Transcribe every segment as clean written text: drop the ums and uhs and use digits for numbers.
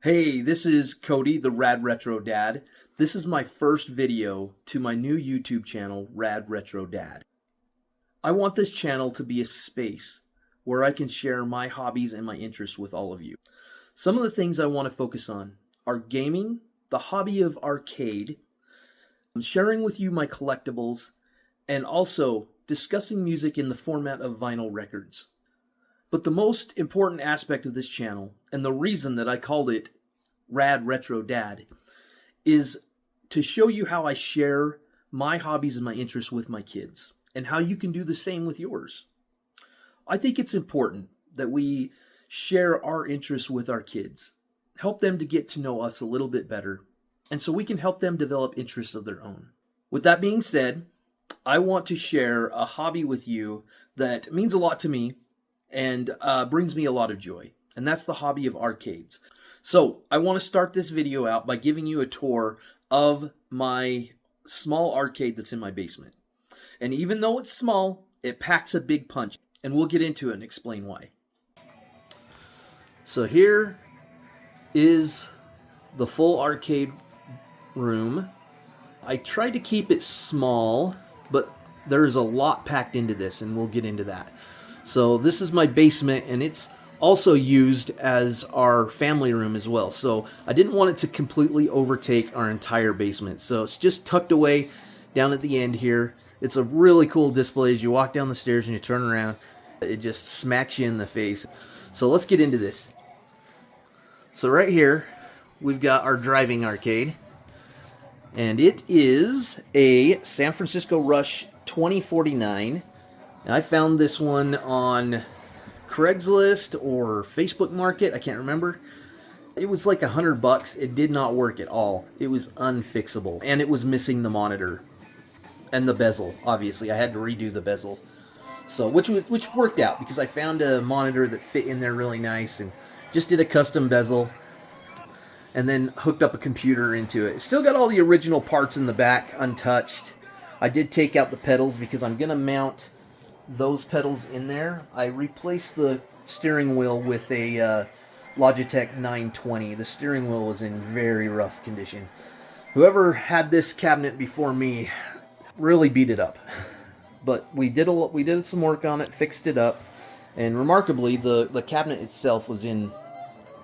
Hey, this is Cody, the Rad Retro Dad. This is my first video to my new YouTube channel, Rad Retro Dad. I want this channel to be a space where I can share my hobbies and my interests with all of you. Some of the things I want to focus on are gaming, the hobby of arcade, sharing with you my collectibles, and also discussing music in the format of vinyl records. But the most important aspect of this channel, and the reason that I called it Rad Retro Dad, is to show you how I share my hobbies and my interests with my kids, and how you can do the same with yours. I think it's important that we share our interests with our kids, help them to get to know us a little bit better, and so we can help them develop interests of their own. With that being said, I want to share a hobby with you that means a lot to me and brings me a lot of joy, and that's the hobby of arcades. So I want to start this video out by giving you a tour of my small arcade that's in my basement. And even though it's small, it packs a big punch, and we'll get into it and explain why. So here is the full arcade room. I tried to keep it small, but there's a lot packed into this, and we'll get into that. So this is my basement, and it's also used as our family room as well. So I didn't want it to completely overtake our entire basement. So it's just tucked away down at the end here. It's a really cool display. As you walk down the stairs and you turn around, it just smacks you in the face. So let's get into this. So right here, we've got our driving arcade. And it is a San Francisco Rush 2049. And I found this one on Craigslist or Facebook Market. I can't remember. It was like $100. It did not work at all. It was unfixable. And it was missing the monitor and the bezel, obviously. I had to redo the bezel. So, which worked out because I found a monitor that fit in there really nice and just did a custom bezel and then hooked up a computer into it. Still got all the original parts in the back untouched. I did take out the pedals because I'm going to mount those pedals in there. I replaced the steering wheel with a Logitech 920. The steering wheel was in very rough condition. Whoever had this cabinet before me really beat it up. But we did some work on it, fixed it up, and remarkably the cabinet itself was in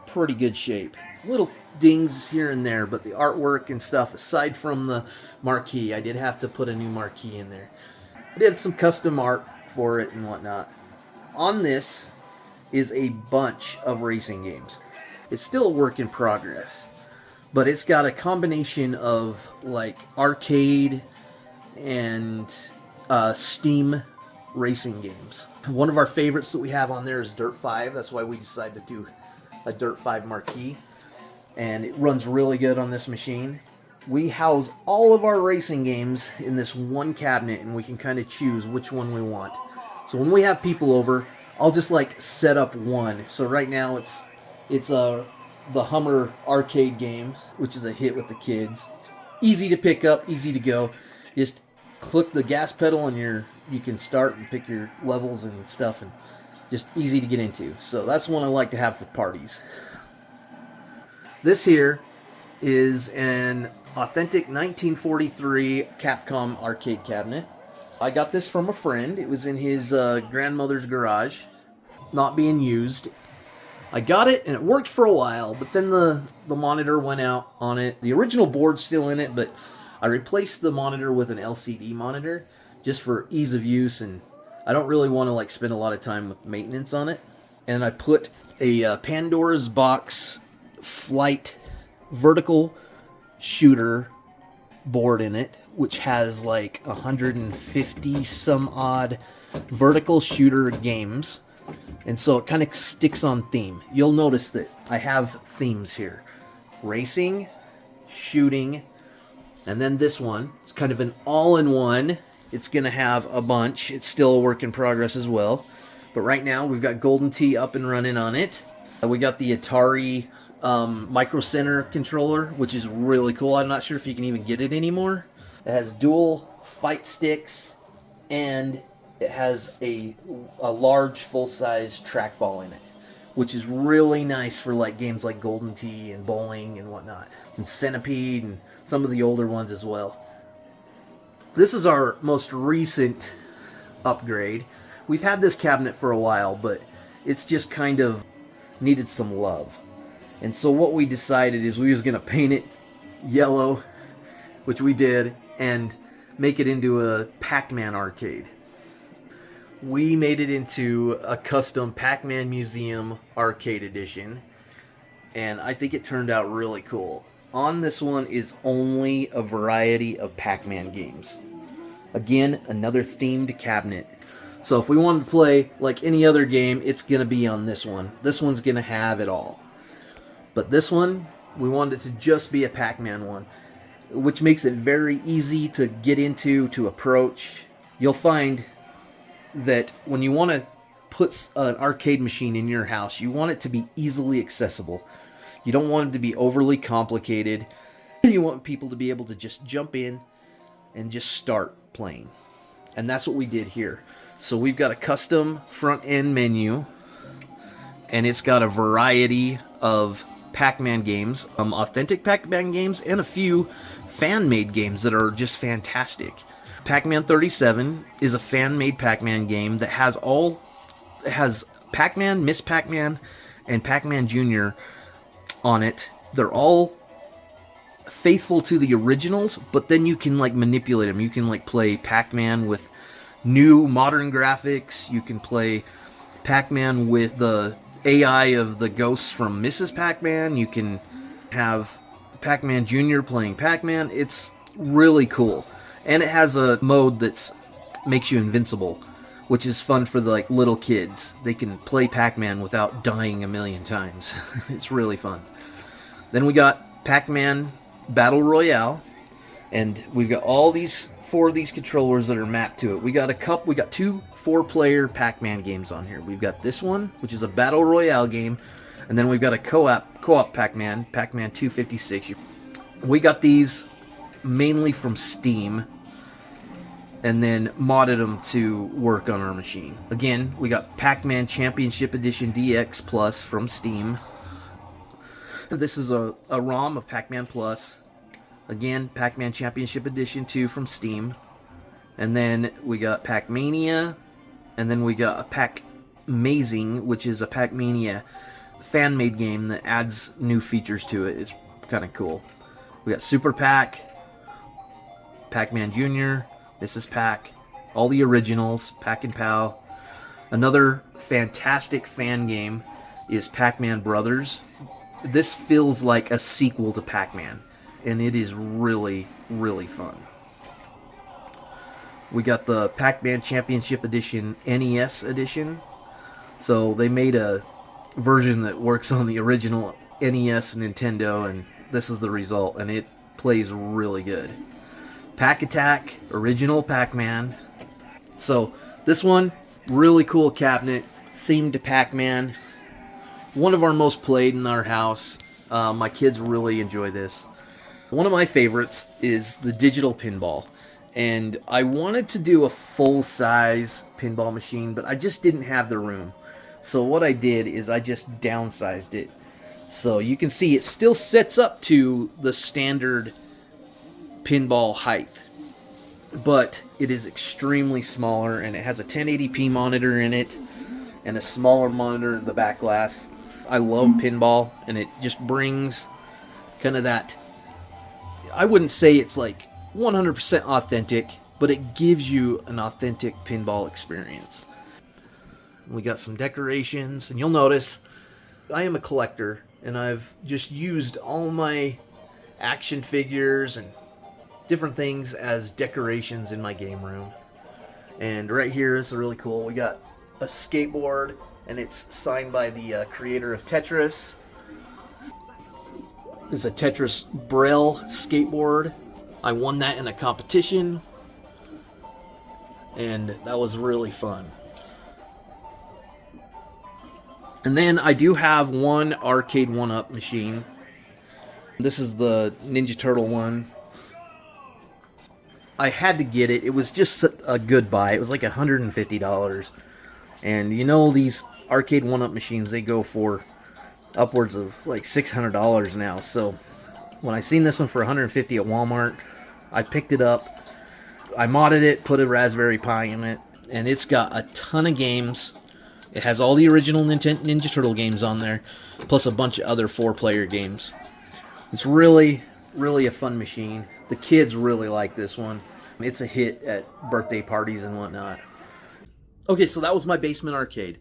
pretty good shape. Little dings here and there, but the artwork and stuff, aside from the marquee, I did have to put a new marquee in there. I did some custom art for it and whatnot. On this is a bunch of racing games. It's still a work in progress, but it's got a combination of like arcade and Steam racing games. One of our favorites that we have on there is Dirt 5. That's why we decided to do a Dirt 5 marquee, and it runs really good on this machine. We house all of our racing games in this one cabinet, and we can kind of choose which one we want. So when we have people over, I'll just like set up one. So right now it's the Hummer arcade game, which is a hit with the kids. It's easy to pick up, easy to go. Just click the gas pedal and you can start and pick your levels and stuff, and just easy to get into. So that's one I like to have for parties. This here is an authentic 1943 Capcom arcade cabinet. I got this from a friend. It was in his grandmother's garage, not being used. I got it and it worked for a while, but then the monitor went out on it. The original board's still in it, but I replaced the monitor with an LCD monitor just for ease of use, and I don't really want to like spend a lot of time with maintenance on it. And I put a Pandora's Box Flight vertical shooter board in it, which has like 150 some odd vertical shooter games, and so it kind of sticks on theme. You'll notice that I have themes here: racing, shooting, and then this one. It's kind of an all-in-one. It's gonna have a bunch. It's still a work in progress as well, but right now we've got Golden Tee up and running on it. We got the Atari Micro Center controller, which is really cool. I'm not sure if you can even get it anymore. It has dual fight sticks, and it has a large full-size trackball in it, which is really nice for like games like Golden Tee and bowling and whatnot, and Centipede and some of the older ones as well. This is our most recent upgrade. We've had this cabinet for a while, but it's just kind of needed some love. And so what we decided is we was going to paint it yellow, which we did, and make it into a Pac-Man arcade. We made it into a custom Pac-Man Museum arcade edition, and I think it turned out really cool. On this one is only a variety of Pac-Man games. Again, another themed cabinet. So if we wanted to play like any other game, it's going to be on this one. This one's going to have it all. But this one, we wanted it to just be a Pac-Man one, which makes it very easy to get into, to approach. You'll find that when you want to put an arcade machine in your house, you want it to be easily accessible. You don't want it to be overly complicated. You want people to be able to just jump in and just start playing. And that's what we did here. So we've got a custom front end menu, and it's got a variety of Pac-Man games, authentic Pac-Man games, and a few fan-made games that are just fantastic. Pac-Man 37 is a fan-made Pac-Man game that has Pac-Man, Miss Pac-Man, and Pac-Man Jr. on it. They're all faithful to the originals, but then you can like manipulate them. You can like play Pac-Man with new modern graphics. You can play Pac-Man with the AI of the ghosts from Mrs. Pac-Man. You can have Pac-Man Jr. playing Pac-Man. It's really cool. And it has a mode that makes you invincible, which is fun for the like little kids. They can play Pac-Man without dying a million times. It's really fun. Then we got Pac-Man Battle Royale, and we've got all these 4 of these controllers that are mapped to it. We got two 4-player Pac-Man games on here. We've got this one, which is a Battle Royale game, and then we've got a co-op Pac-Man 256. We got these mainly from Steam, and then modded them to work on our machine. Again, we got Pac-Man Championship Edition DX Plus from Steam. This is a ROM of Pac-Man Plus. Again, Pac-Man Championship Edition 2 from Steam. And then we got Pac-Mania. And then we got a Pac-Mazing, which is a Pac-Mania fan-made game that adds new features to it. It's kind of cool. We got Super Pac, Pac-Man Jr., Mrs. Pac, all the originals, Pac and Pal. Another fantastic fan game is Pac-Man Brothers. This feels like a sequel to Pac-Man, and it is really, really fun. We got the Pac-Man Championship Edition NES edition. So they made a version that works on the original NES and Nintendo, and this is the result, and it plays really good. Pac Attack, original Pac-Man. So this one, really cool cabinet, themed to Pac-Man. One of our most played in our house. My kids really enjoy this. One of my favorites is the digital pinball. And I wanted to do a full-size pinball machine, but I just didn't have the room. So what I did is I just downsized it. So you can see it still sets up to the standard pinball height, but it is extremely smaller, and it has a 1080p monitor in it and a smaller monitor in the back glass. I love pinball, and it just brings kind of that, I wouldn't say it's like 100% authentic, but it gives you an authentic pinball experience. We got some decorations, and you'll notice I am a collector, and I've just used all my action figures and different things as decorations in my game room. And right here is really cool. We got a skateboard, and it's signed by the creator of Tetris. This is a Tetris Braille skateboard. I won that in a competition, and that was really fun. And then I do have one arcade 1-up machine. This is the Ninja Turtle one. I had to get it. It was just a good buy. It was like $150. And you know, these arcade one-up machines, they go for upwards of like $600 now. So when I seen this one for $150 at Walmart, I picked it up. I modded it, put a Raspberry Pi in it, and it's got a ton of games. It has all the original Ninja Turtle games on there, plus a bunch of other 4-player games. It's really, really a fun machine. The kids really like this one. It's a hit at birthday parties and whatnot. Okay, so that was my basement arcade.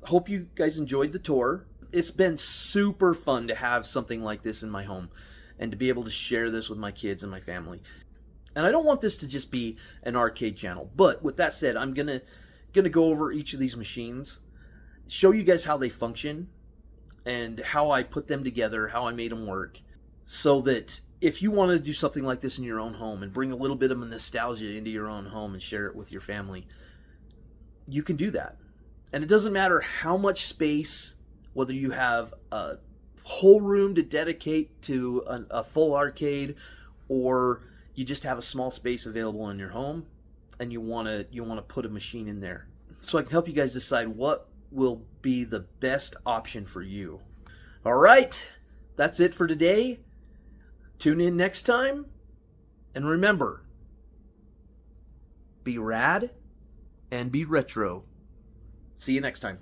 Hope you guys enjoyed the tour. It's been super fun to have something like this in my home and to be able to share this with my kids and my family. And I don't want this to just be an arcade channel, but with that said, I'm gonna go over each of these machines, show you guys how they function and how I put them together, how I made them work, so that if you want to do something like this in your own home and bring a little bit of nostalgia into your own home and share it with your family, you can do that. And it doesn't matter how much space, whether you have a whole room to dedicate to a full arcade, or you just have a small space available in your home and you want to put a machine in there. So I can help you guys decide what will be the best option for you. All right, that's it for today. Tune in next time, and remember, be rad and be retro. See you next time.